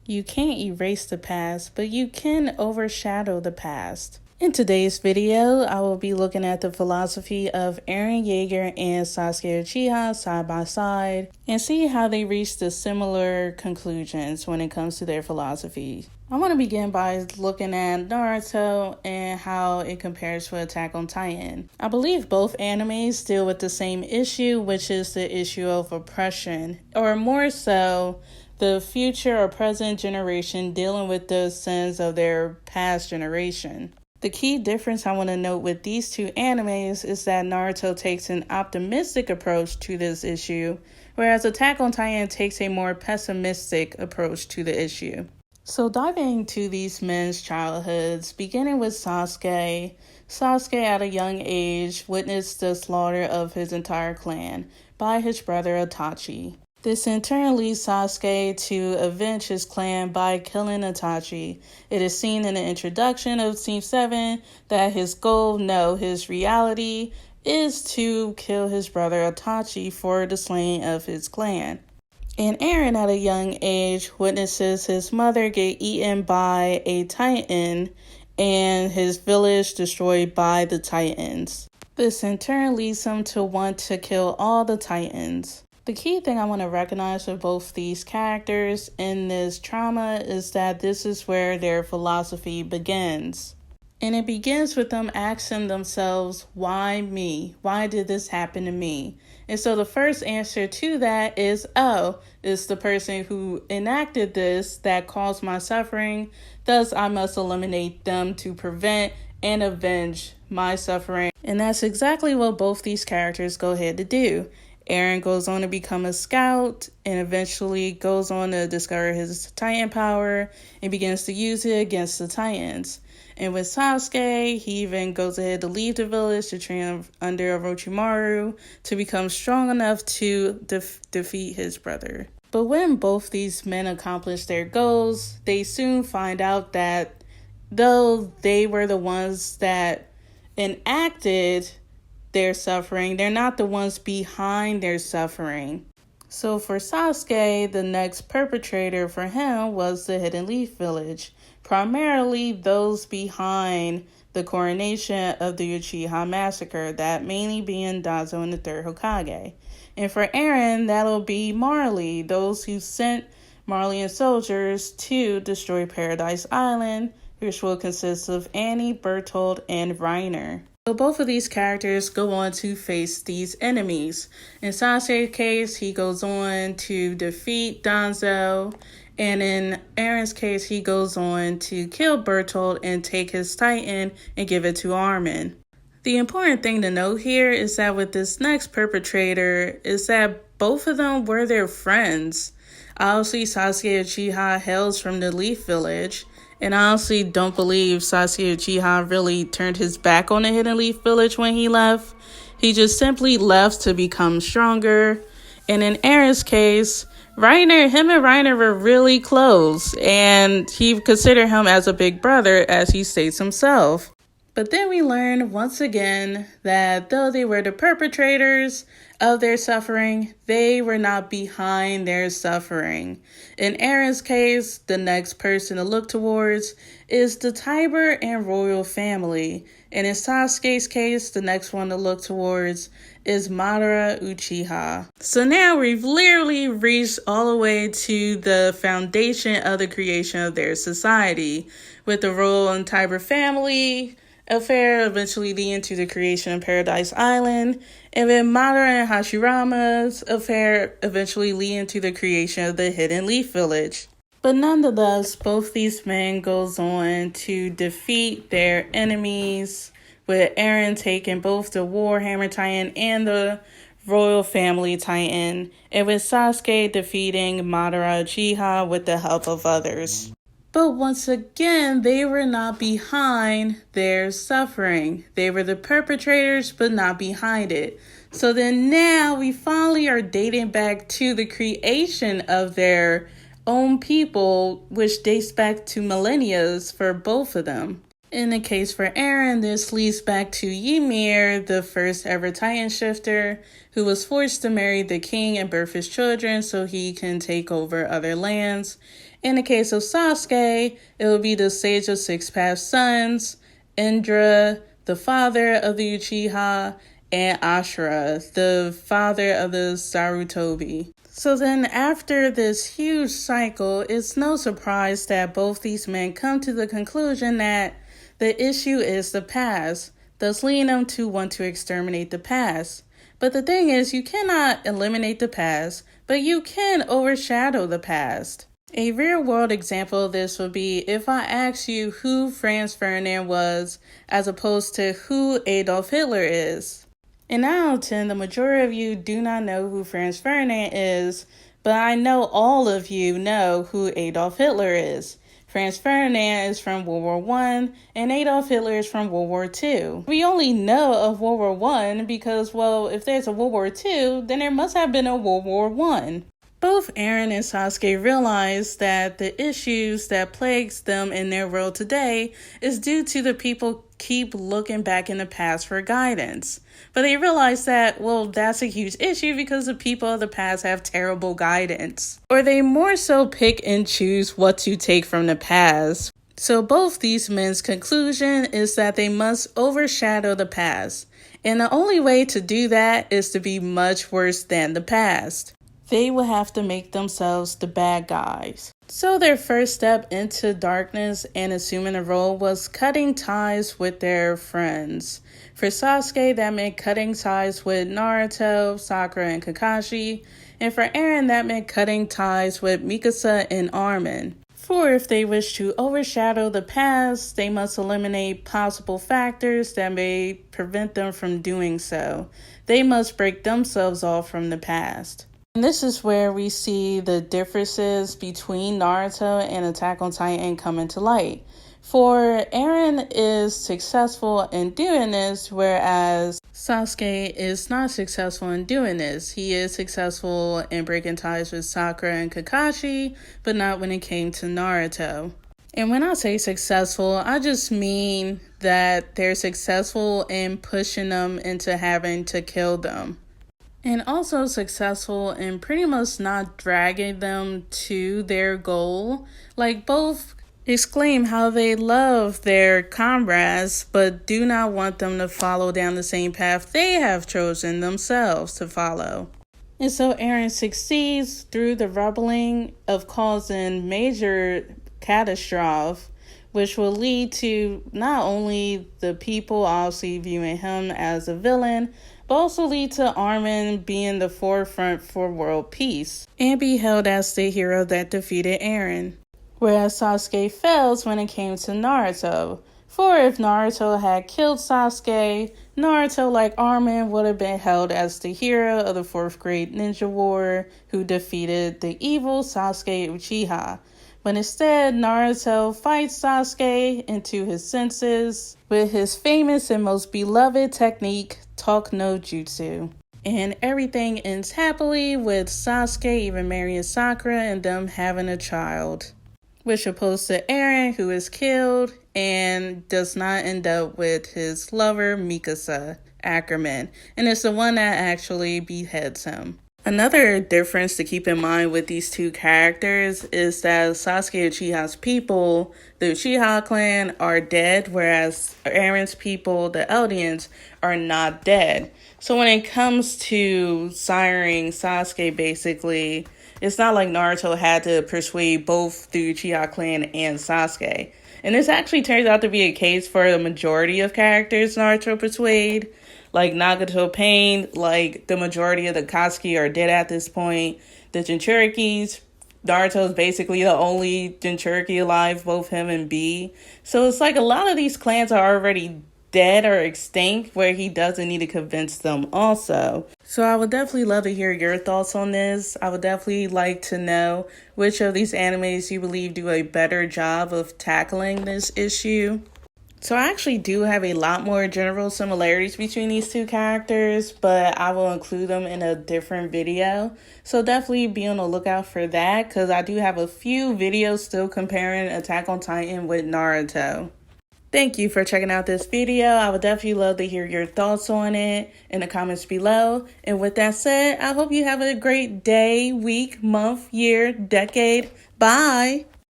You can't erase the past, but you can overshadow the past. In today's video, I will be looking at the philosophy of Eren Jaeger and Sasuke Uchiha side by side and see how they reach the similar conclusions when it comes to their philosophy. I want to begin by looking at Naruto and how it compares to Attack on Titan. I believe both animes deal with the same issue, which is the issue of oppression, or more so, the future or present generation dealing with the sins of their past generation. The key difference I want to note with these two animes is that Naruto takes an optimistic approach to this issue, whereas Attack on Titan takes a more pessimistic approach to the issue. So diving into these men's childhoods, beginning with Sasuke. Sasuke at a young age witnessed the slaughter of his entire clan by his brother Itachi. This in turn leads Sasuke to avenge his clan by killing Itachi. It is seen in the introduction of Scene 7 that his his reality, is to kill his brother Itachi for the slaying of his clan. And Eren at a young age witnesses his mother get eaten by a Titan and his village destroyed by the Titans. This in turn leads him to want to kill all the Titans. The key thing I want to recognize with both these characters in this trauma is that this is where their philosophy begins. And it begins with them asking themselves, why me? Why did this happen to me? And so the first answer to that is, it's the person who enacted this that caused my suffering. Thus, I must eliminate them to prevent and avenge my suffering. And that's exactly what both these characters go ahead to do. Eren goes on to become a scout and eventually goes on to discover his Titan power and begins to use it against the Titans. And with Sasuke, he even goes ahead to leave the village to train under Orochimaru to become strong enough to defeat his brother. But when both these men accomplish their goals, they soon find out that though they were the ones that enacted their suffering, they're not the ones behind their suffering. So for Sasuke, the next perpetrator for him was the Hidden Leaf Village, primarily those behind the coronation of the Uchiha massacre, that mainly being Danzo and the third Hokage. And for Eren, that'll be Marley, those who sent Marley and soldiers to destroy Paradise Island, which will consist of Annie, Bertold, and Reiner. So both of these characters go on to face these enemies. In Sasuke's case, he goes on to defeat Danzo, and in Eren's case, he goes on to kill Bertold and take his Titan and give it to Armin. The important thing to note here is that with this next perpetrator is that both of them were their friends. Obviously, Sasuke Uchiha hails from the Leaf Village, and I honestly don't believe Sasuke Uchiha really turned his back on the Hidden Leaf Village when he left. He just simply left to become stronger. And in Eren's case, him and Reiner were really close, and he considered him as a big brother, as he states himself. But then we learn once again that though they were the perpetrators of their suffering, they were not behind their suffering. In Eren's case, the next person to look towards is the Tiber and royal family. And in Sasuke's case, the next one to look towards is Madara Uchiha. So now we've literally reached all the way to the foundation of the creation of their society, with the royal and Tiber family affair eventually leading to the creation of Paradise Island, and then Madara and Hashirama's affair eventually leading to the creation of the Hidden Leaf Village. But nonetheless, both these men goes on to defeat their enemies, with Eren taking both the Warhammer Titan and the Royal Family Titan, and with Sasuke defeating Madara Uchiha with the help of others. But once again, they were not behind their suffering. They were the perpetrators, but not behind it. So then now we finally are dating back to the creation of their own people, which dates back to millennia for both of them. In the case for Eren, this leads back to Ymir, the first ever Titan shifter, who was forced to marry the king and birth his children so he can take over other lands. In the case of Sasuke, it would be the Sage of Six Paths Sons, Indra, the father of the Uchiha, and Ashura, the father of the Sarutobi. So then after this huge cycle, it's no surprise that both these men come to the conclusion that the issue is the past, thus leading them to want to exterminate the past. But the thing is, you cannot eliminate the past, but you can overshadow the past. A real-world example of this would be if I asked you who Franz Ferdinand was as opposed to who Adolf Hitler is. And 9 out of 10, the majority of you do not know who Franz Ferdinand is, but I know all of you know who Adolf Hitler is. Franz Ferdinand is from World War I, and Adolf Hitler is from World War II. We only know of World War I because, well, if there's a World War II, then there must have been a World War I. Both Eren and Sasuke realize that the issues that plagues them in their world today is due to the people keep looking back in the past for guidance. But they realize that, well, that's a huge issue because the people of the past have terrible guidance. Or they more so pick and choose what to take from the past. So both these men's conclusion is that they must overshadow the past. And the only way to do that is to be much worse than the past. They will have to make themselves the bad guys. So their first step into darkness and assuming a role was cutting ties with their friends. For Sasuke, that meant cutting ties with Naruto, Sakura, and Kakashi. And for Eren, that meant cutting ties with Mikasa and Armin. For if they wish to overshadow the past, they must eliminate possible factors that may prevent them from doing so. They must break themselves off from the past. And this is where we see the differences between Naruto and Attack on Titan come into light. For Eren is successful in doing this, whereas Sasuke is not successful in doing this. He is successful in breaking ties with Sakura and Kakashi, but not when it came to Naruto. And when I say successful, I just mean that they're successful in pushing them into having to kill them. And also successful in pretty much not dragging them to their goal. Like both exclaim how they love their comrades, but do not want them to follow down the same path they have chosen themselves to follow. And so Eren succeeds through the rubbling of causing major catastrophe, which will lead to not only the people obviously viewing him as a villain, but also lead to Armin being the forefront for world peace and be held as the hero that defeated Eren. Whereas Sasuke fails when it came to Naruto. For if Naruto had killed Sasuke, Naruto, like Armin, would have been held as the hero of the 4th grade ninja war who defeated the evil Sasuke Uchiha. But instead, Naruto fights Sasuke into his senses with his famous and most beloved technique, Talk no Jutsu. And everything ends happily with Sasuke even marrying Sakura and them having a child. Which opposed to Eren, who is killed and does not end up with his lover, Mikasa Ackerman. And it's the one that actually beheads him. Another difference to keep in mind with these two characters is that Sasuke Uchiha's people, the Uchiha clan, are dead, whereas Eren's people, the Eldians, are not dead. So when it comes to siring Sasuke, basically, it's not like Naruto had to persuade both the Uchiha clan and Sasuke. And this actually turns out to be a case for the majority of characters Naruto persuade. Like Nagato Pain, like the majority of the Katsuki are dead at this point. The Jinchurikis, Naruto is basically the only Jinchuriki alive, both him and B. So it's like a lot of these clans are already dead or extinct where he doesn't need to convince them also. So I would definitely love to hear your thoughts on this. I would definitely like to know which of these animes you believe do a better job of tackling this issue. So I actually do have a lot more general similarities between these two characters, but I will include them in a different video. So definitely be on the lookout for that, because I do have a few videos still comparing Attack on Titan with Naruto. Thank you for checking out this video. I would definitely love to hear your thoughts on it in the comments below. And with that said, I hope you have a great day, week, month, year, decade. Bye!